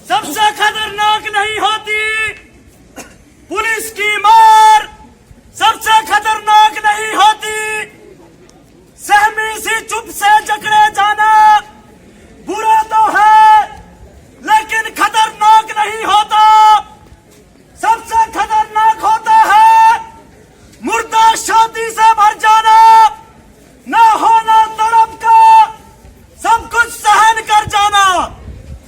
सबसे खतरनाक नहीं होती पुलिस की मार, सबसे खतरनाक नहीं होती सहमी सी चुप से जकड़े जाना। बुरा तो है लेकिन खतरनाक नहीं होता। सबसे खतरनाक होता है मुर्दा शादी से भर जाना, न होना तड़प का सब कुछ सहन कर जाना।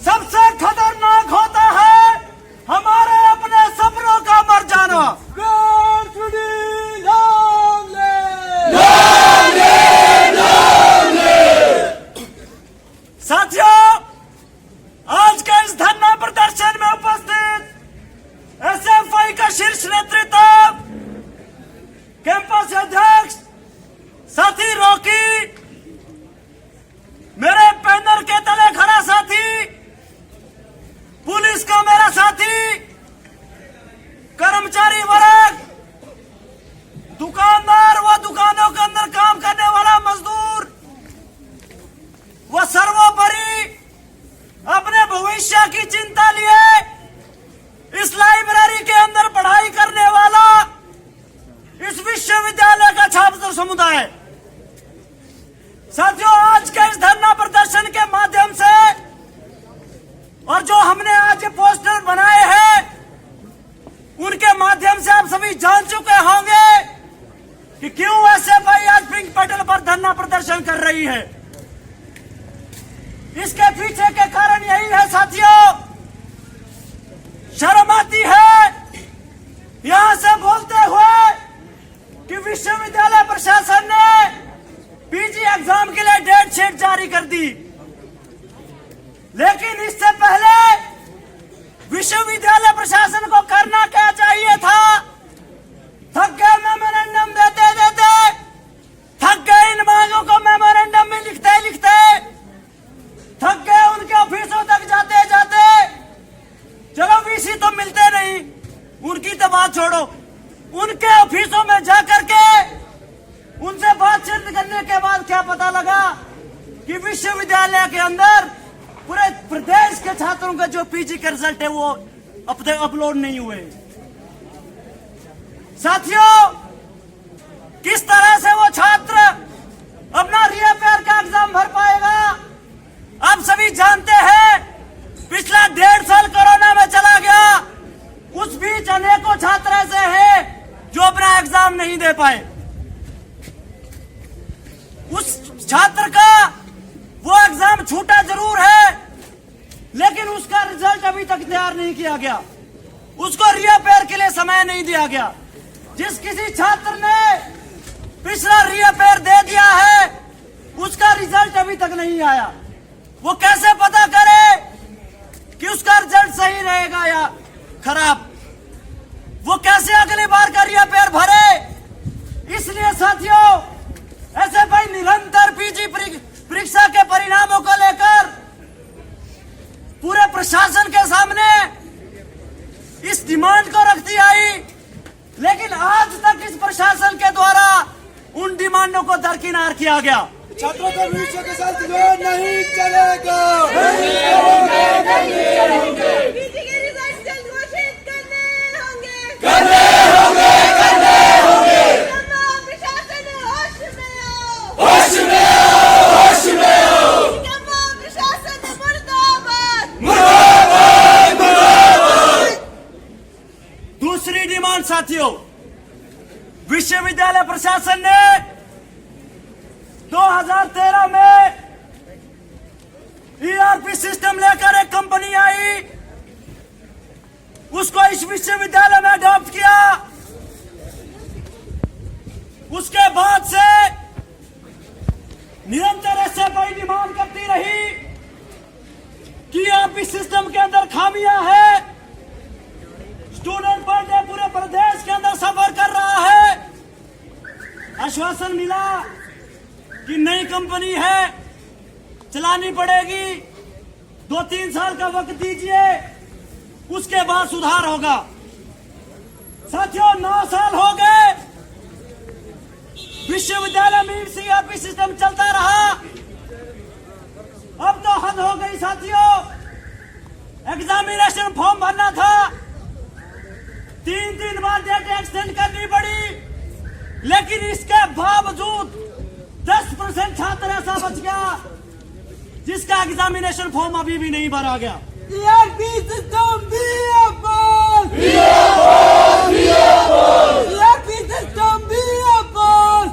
सबसे खतरनाक होता है हमारे अपने सपनों का मर जाना। साथियों, आज के इस धरना प्रदर्शन में उपस्थित एसएफआई का शीर्ष नेतृत्व, कैंपस अध्यक्ष साथी रॉकी, मेरे पैनल के तले खड़ा साथी, पुलिस का मेरा साथी, कर्मचारी वर्ग, दुकानदार व दुकानों के अंदर काम करने वाला मजदूर व सर्वोपरि अपने भविष्य की चिंता लिए इस लाइब्रेरी के अंदर पढ़ाई करने वाला इस विश्वविद्यालय का छात्र समुदाय। साथियों, आज के इस धरना प्रदर्शन के माध्यम से और जो हमने आज पोस्टर बनाए हैं उनके माध्यम से आप सभी जान चुके होंगे कि क्यों एसएफआई आज पिंक पटेल पर धरना प्रदर्शन कर रही है। इसके पीछे के कारण यही है साथियों, शर्म आती है यहां से बोलते हुए कि विश्वविद्यालय प्रशासन ने पीजी एग्जाम के लिए डेट शीट जारी कर दी, लेकिन इससे पहले विश्वविद्यालय प्रशासन को करना क्या चाहिए था? थक गए मेमोरेंडम देते देते, थक गए इन मांगों को मेमोरेंडम में लिखते लिखते, थक गए उनके ऑफिसों तक जाते जाते। चलो वीसी तो मिलते नहीं, उनकी तो बात छोड़ो, उनके ऑफिसों में जाकर के उनसे बातचीत करने के बाद क्या पता लगा कि विश्वविद्यालय के अंदर पूरे प्रदेश के छात्रों का जो पीजी के रिजल्ट है वो अपलोड नहीं हुए। साथियों, किस तरह से वो छात्र अपना रीअपेयर का एग्जाम भर पाएगा? आप सभी जानते हैं पिछला 1.5 साल कोरोना में चला गया, उस बीच अनेकों छात्र ऐसे हैं जो अपना एग्जाम नहीं दे पाए। उस छात्र का वो एग्जाम छूटा जरूर है, लेकिन उसका रिजल्ट अभी तक तैयार नहीं किया गया, उसको रीअपेयर के लिए समय नहीं दिया गया। जिस किसी छात्र ने पिछला रीअपेयर दे दिया है उसका रिजल्ट अभी तक नहीं आया, वो कैसे पता करे कि उसका रिजल्ट सही रहेगा या खराब? वो कैसे अगली बार का रीअपेयर भरे? इसलिए साथियों, एसएफआई निरंतर पीजी परीक्षा के परिणामों को लेकर पूरे प्रशासन के सामने इस डिमांड को रखती आई, लेकिन आज तक इस प्रशासन के द्वारा उन डिमांडों को दरकिनार किया गया। छात्रों का भविष्य के साथ नहीं चलेगा। दूसरी डिमांड साथियों, विश्वविद्यालय प्रशासन ने 2013 में ईआरपी सिस्टम लेकर एक कंपनी आई, उसको इस विश्वविद्यालय में अडॉप्ट किया। उसके बाद से निरंतर एसएफआई डिमांड करती रही कि ईआरपी सिस्टम के अंदर खामियां हैं, स्टूडेंट पर डे पूरे प्रदेश के अंदर सफर कर रहा है। आश्वासन मिला कि नई कंपनी है, चलानी पड़ेगी, 2-3 साल का वक्त दीजिए, उसके बाद सुधार होगा। साथियों, 9 साल हो गए विश्वविद्यालय में सीआरपी सिस्टम चलता रहा। अब तो हद हो गई साथियों, एग्जाम एग्जामिनेशन फॉर्म भरना था, 3 बार डेट एक्सटेंड करनी पड़ी, लेकिन इसके बावजूद 10% छात्र ऐसा बच गया जिसका एग्जामिनेशन फॉर्म अभी भी नहीं भरा गया। ERP system Biyapur! ERP system Biyapur!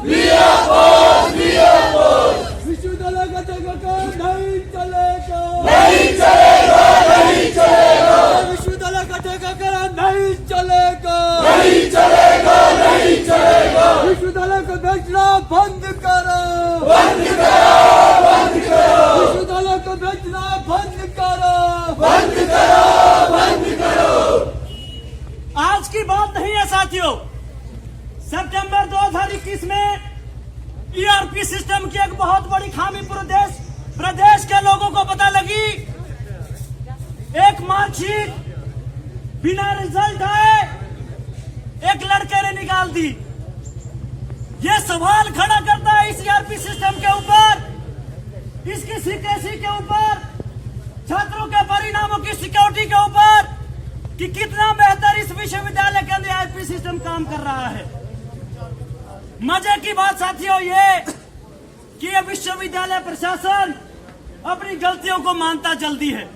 विश्वविद्यालय का ठेका नहीं चलेगा, विश्वविद्यालय का ठेका नहीं चलेगा, विश्वविद्यालय को बेचना बंद करो, विश्वविद्यालय को बेचना बंद करो। आज की बात नहीं है साथियों, सितंबर 2021 में ईआरपी सिस्टम की एक बहुत बड़ी खामी प्रदेश के लोगों को पता लगी। एक मार्कशीट बिना रिजल्ट आए एक लड़के ने निकाल दी। ये सवाल खड़ा करता है इस ईआरपी सिस्टम के ऊपर, इसकी सीक्रेसी के ऊपर, छात्रों के परिणामों की सिक्योरिटी के ऊपर कि कितना बेहतर इस विश्वविद्यालय के अंदर ईआरपी सिस्टम काम कर रहा है। मजे की बात साथियों ये कि ये विश्वविद्यालय प्रशासन अपनी गलतियों को मानता जल्दी है।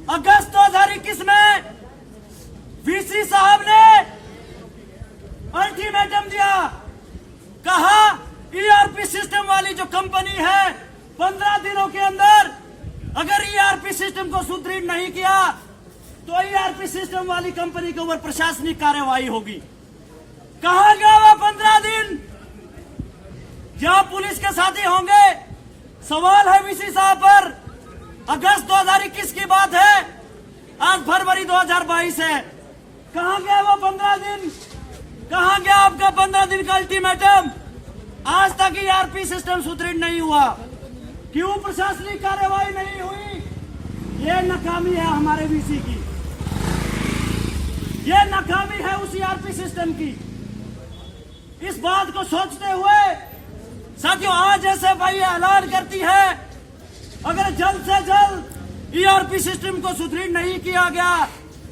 अगस्त 2021 में वीसी साहब ने अल्टीमेटम दिया, कहा ईआरपी सिस्टम वाली जो कंपनी है 15 दिनों के अंदर अगर ईआरपी सिस्टम को सुदृढ़ नहीं किया तो ईआरपी सिस्टम वाली कंपनी के ऊपर प्रशासनिक कार्रवाई होगी। कहां गया वो 15 दिन? जहां पुलिस के साथी होंगे। सवाल है वीसी साहब पर, अगस्त 2021 की बात है, आज फरवरी 2022 है। कहां गया वो 15 दिन? कहां गया आपका 15 दिन का अल्टीमेटम? आज तक ईआरपी सिस्टम सुदृढ़ नहीं हुआ। क्यों प्रशासनिक कार्रवाई नहीं हुई? ये नाकामी है हमारे वीसी की, ये नाकामी है उस ईआरपी सिस्टम की। इस बात को सोचते हुए साथियों आज एसएफआई ऐलान करती है अगर जल्द से जल्द ईआरपी सिस्टम को सुदृढ़ नहीं किया गया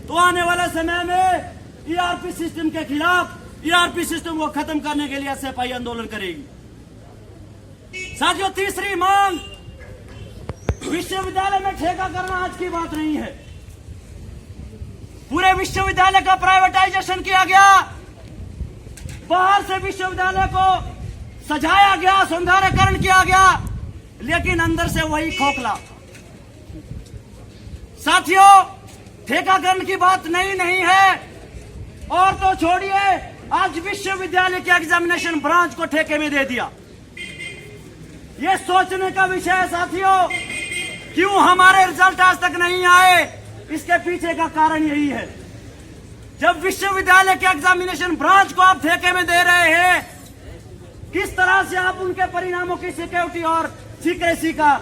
तो आने वाले समय में ईआरपी सिस्टम के खिलाफ, ईआरपी सिस्टम को खत्म करने के लिए एसएफआई आंदोलन करेगी। साथियों तीसरी मांग, विश्वविद्यालय में ठेका करना आज की बात नहीं है। पूरे विश्वविद्यालय का प्राइवेटाइजेशन किया गया, बाहर से विश्वविद्यालय को सजाया गया, सौंदर्यकरण किया गया, लेकिन अंदर से वही खोखला। साथियों ठेकाकरण की बात नहीं है, और तो छोड़िए आज विश्वविद्यालय के एग्जामिनेशन ब्रांच को ठेके में दे दिया। ये सोचने का विषय है साथियों, क्यों हमारे रिजल्ट आज तक नहीं आए? इसके पीछे का कारण यही है, जब विश्वविद्यालय के एग्जामिनेशन ब्रांच को आप ठेके में दे रहे हैं, किस तरह से आप उनके परिणामों की सिक्योरिटी और सीक्रेसी का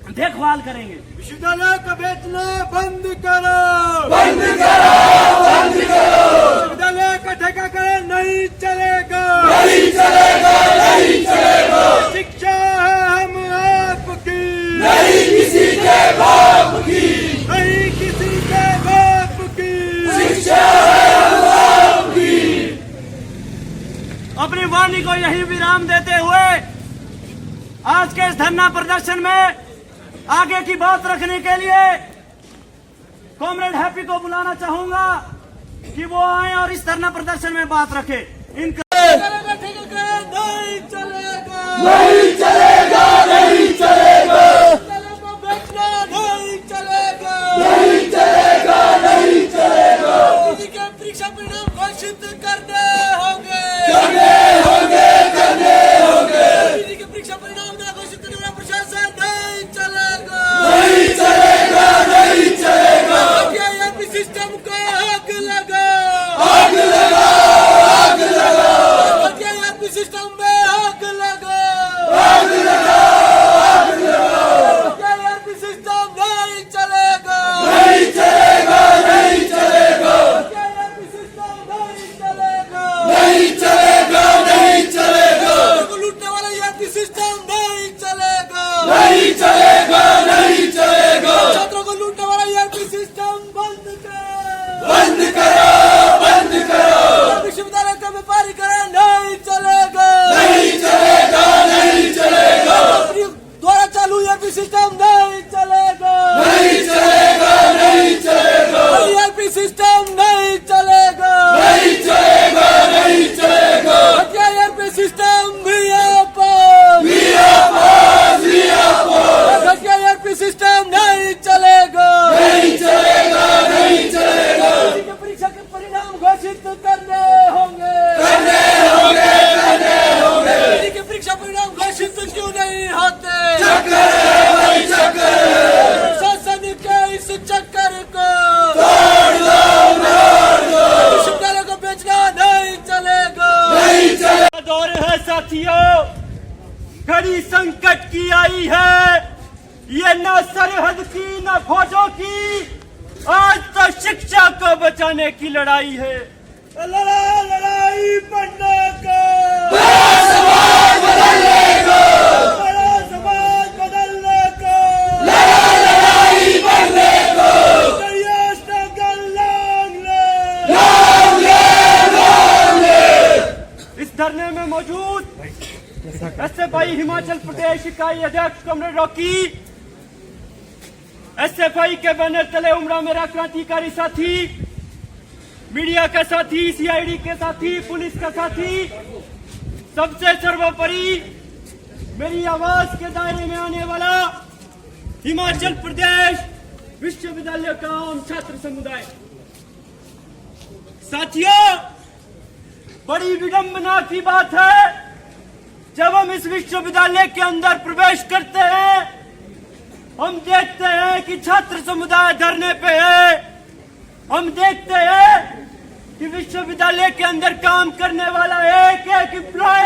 देखभाल करेंगे? विश्वविद्यालय को बेचना बंद करो, विश्वविद्यालय का ठेका करण नहीं चलेगा, शिक्षा है हम आपकी, नहीं किसी के बाप की, शिक्षा है हम आपकी। अपनी वाणी को यही विराम देते हुए आज के इस धरना प्रदर्शन में आगे की बात रखने के लिए कॉमरेड हैप्पी को बुलाना चाहूंगा कि वो आए और इस धरना प्रदर्शन में बात रखे। इनका नहीं चलेगा, नहीं चलेगा, नहीं चलेगा, बेचना नहीं चलेगा, नहीं चलेगा, नहीं चलेगा। के परीक्षा परिणाम घोषित करने होंगे, करने होंगे, करने होंगे। के परीक्षा परिणाम ना घोषित करने वाला प्रशासन नहीं चलेगा, नहीं चलेगा, नहीं चलेगा। ईआरपी सिस्टम को आग लगा, आग लगा, आग लगा। ईआरपी सिस्टम में आग लगा, आग लगा, आग लगा। ईआरपी सिस्टम नहीं चलेगा, नहीं चलेगा, नहीं चलेगा। ईआरपी सिस्टम नहीं चलेगा। न फौजों की, आज तो शिक्षा को बचाने की लड़ाई है। लड़ाई पढ़ने को, बड़ा समाज बदलने को, बड़ा समाज बदलने को, लड़ाई बढ़ने को, करिए स्ट्रगल लॉन्ग ले। इस धरने में मौजूद एसएफआई हिमाचल प्रदेश इकाई अध्यक्ष कमरेड रॉकी, एसएफआई के बैनर तले उमरा मेरा क्रांतिकारी साथी, मीडिया के साथी, सीआईडी के साथी, पुलिस का साथी, सबसे सर्वोपरि मेरी आवाज के दायरे में आने वाला हिमाचल प्रदेश विश्वविद्यालय का आम छात्र समुदाय। साथियों, बड़ी विडंबना की बात है, जब हम इस विश्वविद्यालय के अंदर प्रवेश करते हैं, हम देखते हैं कि छात्र समुदाय धरने पे है। हम देखते हैं कि विश्वविद्यालय के अंदर काम करने वाला एक एक एम्प्लॉय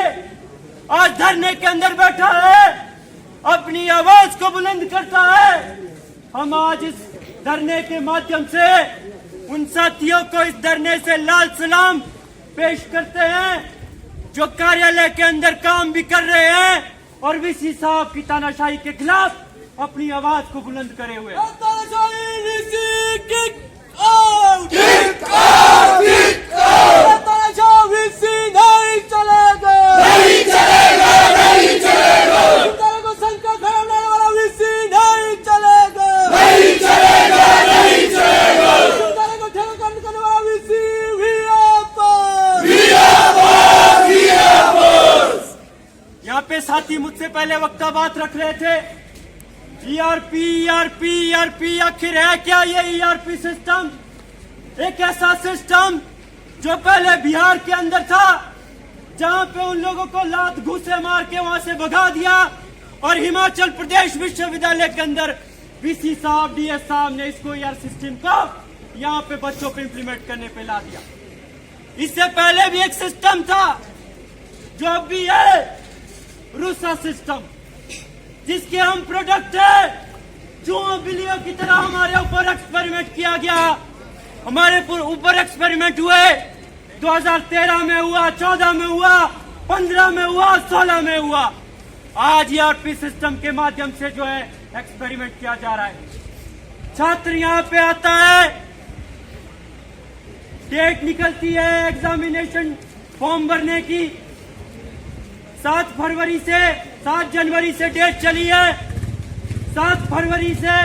आज धरने के अंदर बैठा है, अपनी आवाज को बुलंद करता है। हम आज इस धरने के माध्यम से उन साथियों को इस धरने से लाल सलाम पेश करते हैं जो कार्यालय के अंदर काम भी कर रहे हैं और वीसी साहब की तानाशाही के खिलाफ अपनी आवाज को बुलंद करे हुए। नहीं चलेगा, नहीं चलेगा, नहीं चलेगा, को संख्या खराब वाला वीसी नहीं चलेगा, नहीं चलेगा, नहीं चलेगा, को ठेका करने वाला वीसी यहाँ पे साथी मुझसे पहले वक्ता बात रख रहे थे, ईआरपी ईआरपी ईआरपी, आखिर है क्या ये ईआरपी सिस्टम? एक ऐसा सिस्टम जो पहले बिहार के अंदर था, जहां पे उन लोगों को लात घूसे मार के वहां से भगा दिया, और हिमाचल प्रदेश विश्वविद्यालय के अंदर वीसी साहब, डीएस साहब ने इसको ईआर सिस्टम को यहाँ पे बच्चों पे इम्प्लीमेंट करने पे ला दिया। इससे पहले भी एक सिस्टम था जो अब भी है, रूसा सिस्टम, जिसके हम प्रोडक्ट है। चूहों बिल्लियों की तरह हमारे ऊपर एक्सपेरिमेंट किया गया, हमारे ऊपर एक्सपेरिमेंट हुए। 2013 में हुआ, 14 में हुआ, 15 में हुआ, 16 में हुआ। आज ईआरपी सिस्टम के माध्यम से जो है एक्सपेरिमेंट किया जा रहा है। छात्र यहाँ पे आता है, डेट निकलती है एग्जामिनेशन फॉर्म भरने की, 7 जनवरी से डेट चली है। 7 फरवरी से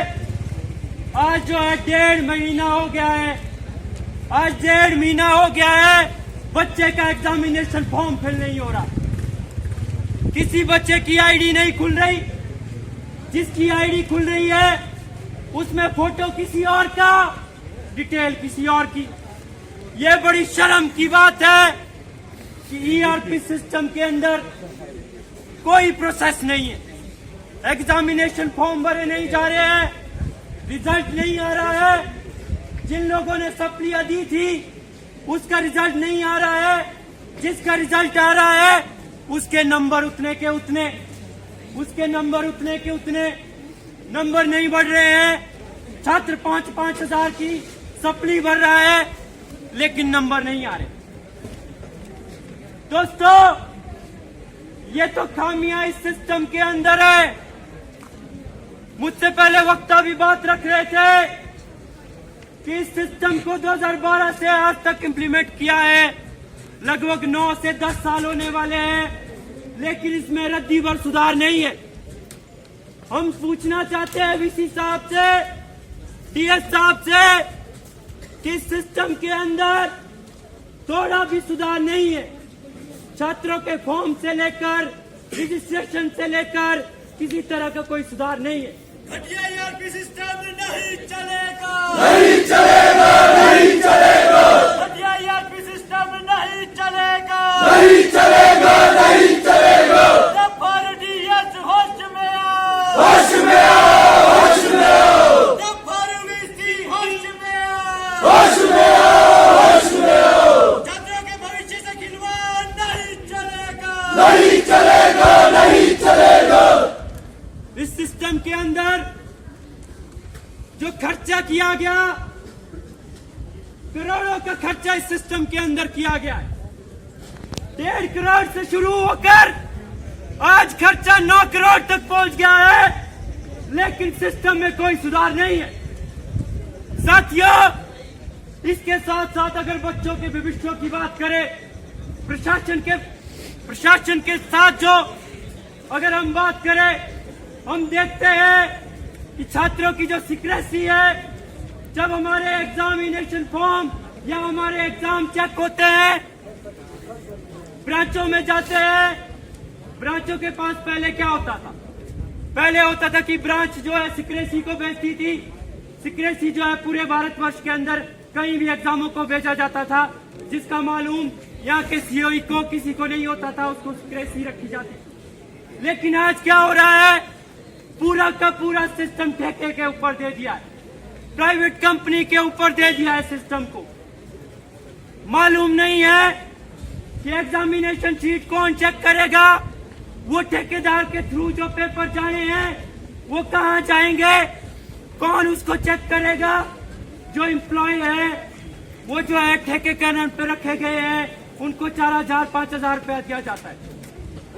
आज जो है 1.5 महीना हो गया है, आज 1.5 महीना हो गया है, बच्चे का एग्जामिनेशन फॉर्म फिल नहीं हो रहा। किसी बच्चे की आईडी नहीं खुल रही, जिसकी आईडी खुल रही है उसमें फोटो किसी और का, डिटेल किसी और की। यह बड़ी शर्म की बात है कि ईआरपी सिस्टम के अंदर कोई प्रोसेस नहीं है, एग्जामिनेशन फॉर्म भरे नहीं जा रहे हैं, रिजल्ट नहीं आ रहा है। जिन लोगों ने सप्लियां दी थी उसका रिजल्ट नहीं आ रहा है, जिसका रिजल्ट आ रहा है उसके नंबर उतने के उतने, नंबर नहीं बढ़ रहे हैं। छात्र 5-5 हजार की सप्ली भर रहा है लेकिन नंबर नहीं आ रहे। दोस्तों, ये तो खामियां इस सिस्टम के अंदर है। मुझसे पहले वक्ता भी बात रख रहे थे कि इस सिस्टम को 2012 से आज तक इम्प्लीमेंट किया है, लगभग 9 से 10 साल होने वाले हैं, लेकिन इसमें रद्दी भर सुधार नहीं है। हम पूछना चाहते हैं वीसी साहब से, डीएस साहब से कि इस सिस्टम के अंदर थोड़ा भी सुधार नहीं है। छात्रों के फॉर्म से लेकर रजिस्ट्रेशन से लेकर किसी तरह का कोई सुधार नहीं है। घटिया ईआरपी सिस्टम नहीं चलेगा, नहीं चलेगा, नहीं चलेगा, घटिया ईआरपी सिस्टम नहीं चलेगा, नहीं चलेगा, नहीं चलेगा, डीएस होश में आओ, होश में आओ, होश में आओ, वीसी होश में आओ, होश में आओ, होश में आओ, छात्रों के भविष्य से खिलवाड़ नहीं चलेगा, नहीं चलेगा, नहीं चलेगा। इस सिस्टम के अंदर जो खर्चा किया गया, करोड़ों का खर्चा इस सिस्टम के अंदर किया गया है। 1.5 करोड़ से शुरू होकर आज खर्चा 9 करोड़ तक पहुंच गया है, लेकिन सिस्टम में कोई सुधार नहीं है। साथियों, इसके साथ साथ अगर बच्चों के भविष्य की बात करें, प्रशासन के साथ जो अगर हम बात करें, हम देखते हैं कि छात्रों की जो सीक्रेसी है, जब हमारे एग्जामिनेशन फॉर्म या हमारे एग्जाम चेक होते हैं, ब्रांचों में जाते हैं, ब्रांचों के पास पहले क्या होता था? पहले होता था कि ब्रांच जो है सीक्रेसी को भेजती थी। सीक्रेसी जो है पूरे भारतवर्ष के अंदर कहीं भी एग्जामों को भेजा जाता था, जिसका मालूम यहाँ के सीओई को किसी को नहीं होता था, उसको सीक्रेसी रखी जाती थी। लेकिन आज क्या हो रहा है? पूरा का पूरा सिस्टम ठेके के ऊपर दे दिया है, प्राइवेट कंपनी के ऊपर दे दिया है सिस्टम को। मालूम नहीं है कि एग्जामिनेशन शीट कौन चेक करेगा, वो ठेकेदार के थ्रू जो पेपर जाने हैं वो कहाँ जाएंगे, कौन उसको चेक करेगा? जो एम्प्लॉय है वो जो है ठेके के नाम पे रखे गए हैं, उनको 4,000-5,000 रुपया दिया जाता है।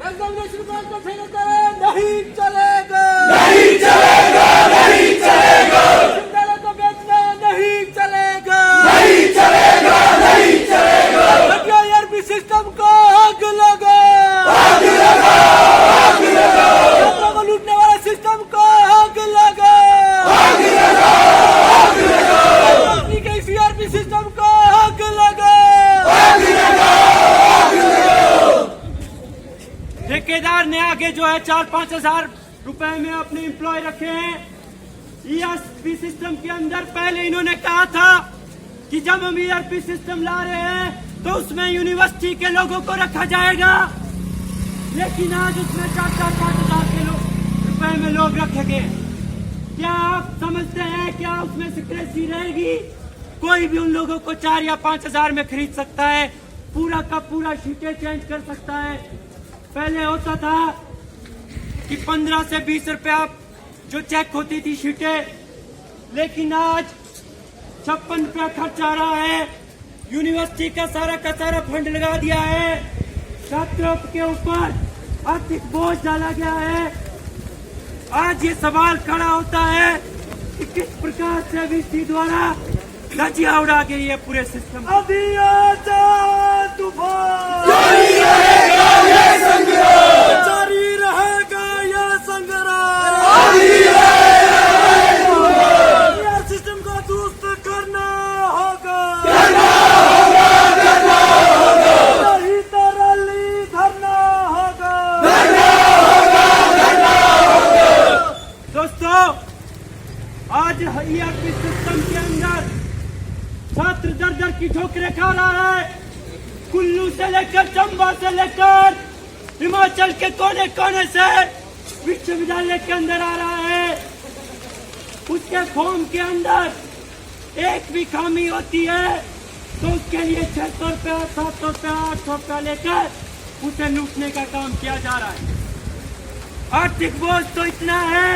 एग्जामिनेशन को फेल करें, नहीं चलेगा, नहीं चलेगा, नहीं चलेगा, विश्वविद्यालय को बेचना नहीं चलेगा, नहीं चलेगा, नहीं चलेगा, घटिया ईआरपी सिस्टम को आग लगा, आग लगा, आग लगा, छात्रों को लूटने वाले सिस्टम को आग लगा, आग लगा, आग लगा, कंपनी के इस ईआरपी सिस्टम को आग लगा, आग लगा, आग लगा। ठेकेदार ने आगे जो है 4-5 हजार रुपए में अपने एम्प्लॉय रखे हैं ईआरपी सिस्टम के अंदर। पहले इन्होंने कहा था कि जब हम ईआरपी सिस्टम ला रहे हैं तो उसमें यूनिवर्सिटी के लोगों को रखा जाएगा, लेकिन आज उसमें 4-5 हजार के रुपए में लोग रखे गए। क्या आप समझते हैं क्या उसमें सिक्रेसी रहेगी? कोई भी उन लोगों को 4 या 5 हजार में खरीद सकता है, पूरा का पूरा शीटें चेंज कर सकता है। पहले होता था कि 15 से 20 रुपया जो चेक होती थी शीटें, लेकिन आज 56 रुपया खर्च आ रहा है। यूनिवर्सिटी का सारा फंड लगा दिया है, छात्रों के ऊपर आर्थिक बोझ डाला गया है। आज ये सवाल खड़ा होता है कि किस प्रकार से वीसी द्वारा धज्जियां उड़ा गई है पूरे सिस्टम। अभी आजा तूफान, जारी रहेगा ये संग्राम, जारी रहेगा यह संग्राम, जारी रहेगा, ईआर सिस्टम को दुरुस्त करना होगा, करना होगा, करना होगा, नहीं तो रैली धरना होगा, करना होगा, करना होगा। दोस्तों, आज ईआरपी सिस्टम के अंदर छात्र दर दर की ठोकरें खा रहा है। कुल्लू से लेकर चंबा से लेकर हिमाचल के कोने कोने से विश्वविद्यालय के अंदर आ रहा है। उसके फॉर्म के अंदर एक भी खामी होती है तो उसके लिए 600 रुपया, 700 रुपया, 800 रुपया लेकर उसे लूटने का काम किया जा रहा है। आर्थिक बोझ तो इतना है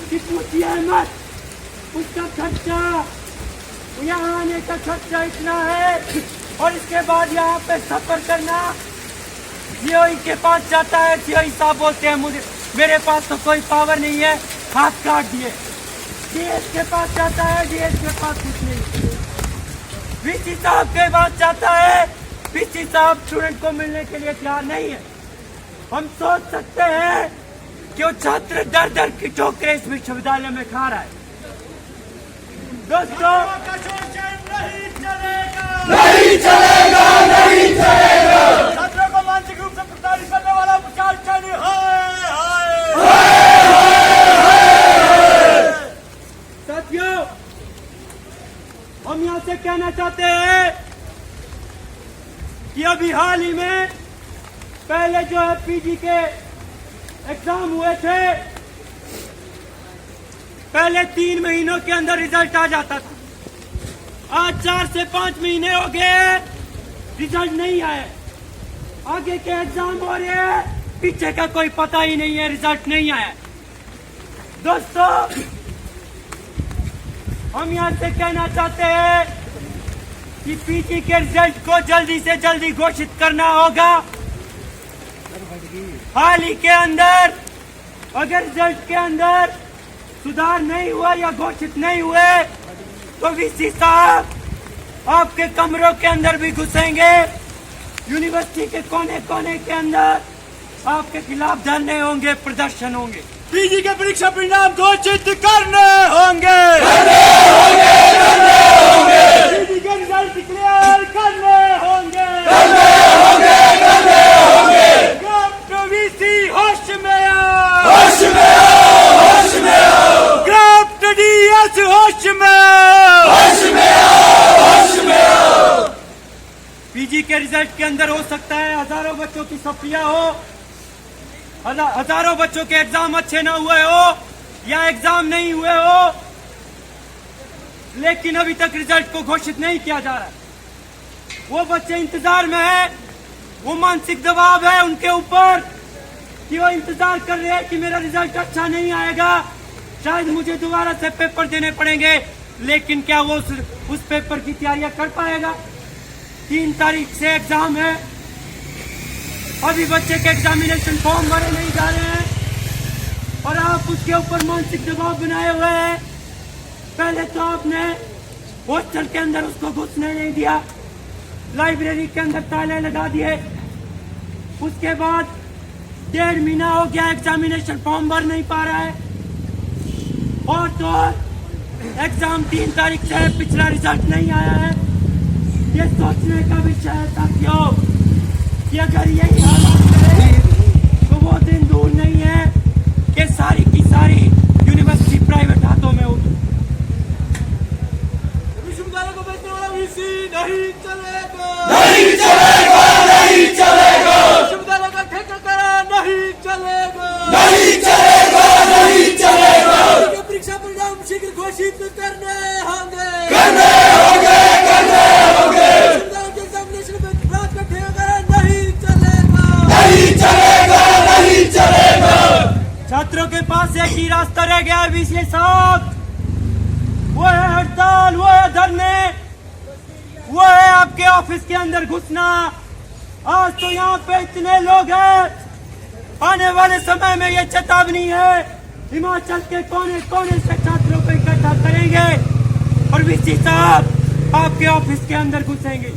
कि पूछिए मत, उसका खर्चा, यहाँ आने का खर्चा इतना है, और इसके बाद यहाँ पे सफर करना। सीओई के पास जाता है, सीओई साहब बोलते हैं मेरे पास तो कोई पावर नहीं है, हाथ काट दिए। डीएस के पास जाता है, डीएस के पास कुछ नहीं। वीसी साहब के पास जाता है, वीसी साहब स्टूडेंट को मिलने के लिए तैयार नहीं है। हम सोच सकते हैं कि वो छात्र दर दर की ठोकरें इस विश्वविद्यालय में खा रहा है। दोस्तों, नहीं चलेगा, नहीं चलेगा, छात्रों को मानसिक रूप से प्रताड़ित करने वाला प्रशासन हाय हाय। साथियों, हम यहाँ से कहना चाहते हैं कि अभी हाल ही में पहले जो है पीजी के एग्जाम हुए थे, पहले 3 महीनों के अंदर रिजल्ट आ जाता था। आज 4 से 5 महीने हो गए, रिजल्ट नहीं आया। आगे के एग्जाम हो रहे हैं, पीछे का कोई पता ही नहीं है, रिजल्ट नहीं आया। दोस्तों, हम यहाँ से कहना चाहते हैं कि पीजी के रिजल्ट को जल्दी से जल्दी घोषित करना होगा। हाल ही के अंदर अगर रिजल्ट के अंदर सुधार नहीं हुआ या घोषित नहीं हुए तो वीसी साहब आपके कमरों के अंदर भी घुसेंगे, यूनिवर्सिटी के कोने कोने के अंदर आपके खिलाफ धरने होंगे, प्रदर्शन होंगे। पीजी के परीक्षा परिणाम घोषित करने होंगे, पीजी के रिजल्ट क्लियर करने होंगे, ग्राफ्ट वीसी होश में आओ, ग्राफ्ट डीएस होश में आओ। पीजी के रिजल्ट के अंदर हो सकता है हजारों बच्चों की सफिया हो, हजारों बच्चों के एग्जाम अच्छे ना हुए हो या एग्जाम नहीं हुए हो, लेकिन अभी तक रिजल्ट को घोषित नहीं किया जा रहा है। वो बच्चे इंतजार में हैं, वो मानसिक दबाव है उनके ऊपर कि वो इंतजार कर रहे हैं कि मेरा रिजल्ट अच्छा नहीं आएगा, शायद मुझे दोबारा से पेपर देने पड़ेंगे। लेकिन क्या वो उस पेपर की तैयारियां कर पाएगा? 3 तारीख से एग्जाम है, अभी बच्चे के एग्जामिनेशन फॉर्म भरे नहीं जा रहे हैं और आप उसके ऊपर मानसिक दबाव बनाए हुए हैं। पहले तो आपने हॉस्टल के अंदर उसको घुसने नहीं दिया, लाइब्रेरी के अंदर ताले लगा दिए, उसके बाद 1.5 महीना हो गया एग्जामिनेशन फॉर्म भर नहीं पा रहा है, और तो एग्जाम 3 तारीख से है, पिछला रिजल्ट नहीं आया है। ये सोचने का विषय है साथियों कि अगर यही हालात रहे तो वो दिन दूर नहीं है कि सारी की सारी यूनिवर्सिटी प्राइवेट हाथों में होगी। विश्वविद्यालय को बेचने वाला वीसी नहीं चलेगा, विश्वविद्यालय का ठेका करा नहीं चलेगा, पीजी के परीक्षा परिणाम शीघ्र घोषित करने होंगे, विश्वविद्यालय के एग्जामिनेशन में रात का ठेका करा नहीं चलेगा। छात्रों के पास एक ही रास्ता रह गया है वीसी साहब, वो है हड़ताल, वो है धरने, वो है आपके ऑफिस के अंदर घुसना। आज तो यहाँ पे इतने लोग हैं, आने वाले समय में ये चेतावनी है, हिमाचल के कोने कोने से छात्रों को इकट्ठा करेंगे और वीसी साहब आपके ऑफिस के अंदर घुसेंगे।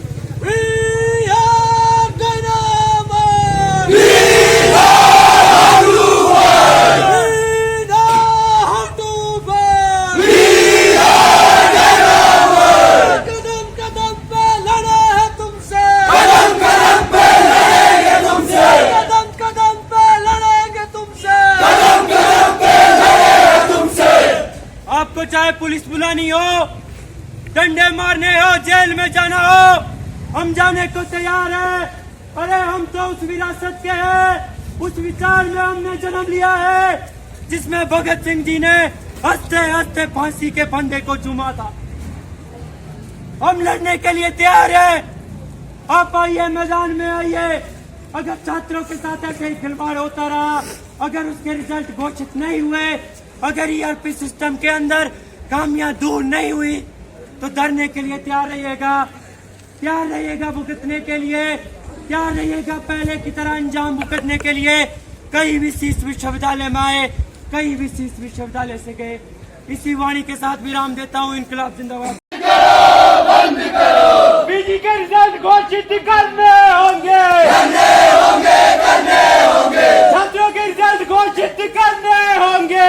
आपको चाहे पुलिस बुलानी हो, डंडे मारने हो, जेल में जाना हो, हम जाने को तैयार है। अरे हम तो उस विरासत के हैं, उस विचार में हमने जन्म लिया है जिसमें भगत सिंह जी ने हंसते हंसते फांसी के फंदे को चूमा था। हम लड़ने के लिए तैयार हैं, आप आइए, मैदान में आइए। अगर छात्रों के साथ ऐसे ही खिलवाड़ होता रहा, अगर उसके रिजल्ट घोषित नहीं हुए, अगर ईआरपी सिस्टम के अंदर खामियां दूर नहीं हुई तो धरने के लिए तैयार रहिएगा भुगतने के लिए, तैयार रहिएगा पहले की तरह अंजाम भुगतने के लिए। कई वीसी विश्वविद्यालय में आए, कई वीसी विश्वविद्यालय से गए। इसी वाणी के साथ विराम देता हूँ। इनकलाब जिंदाबाद। पीजी के रिजल्ट घोषित करने होंगे, छात्रों के रिजल्ट घोषित करने होंगे।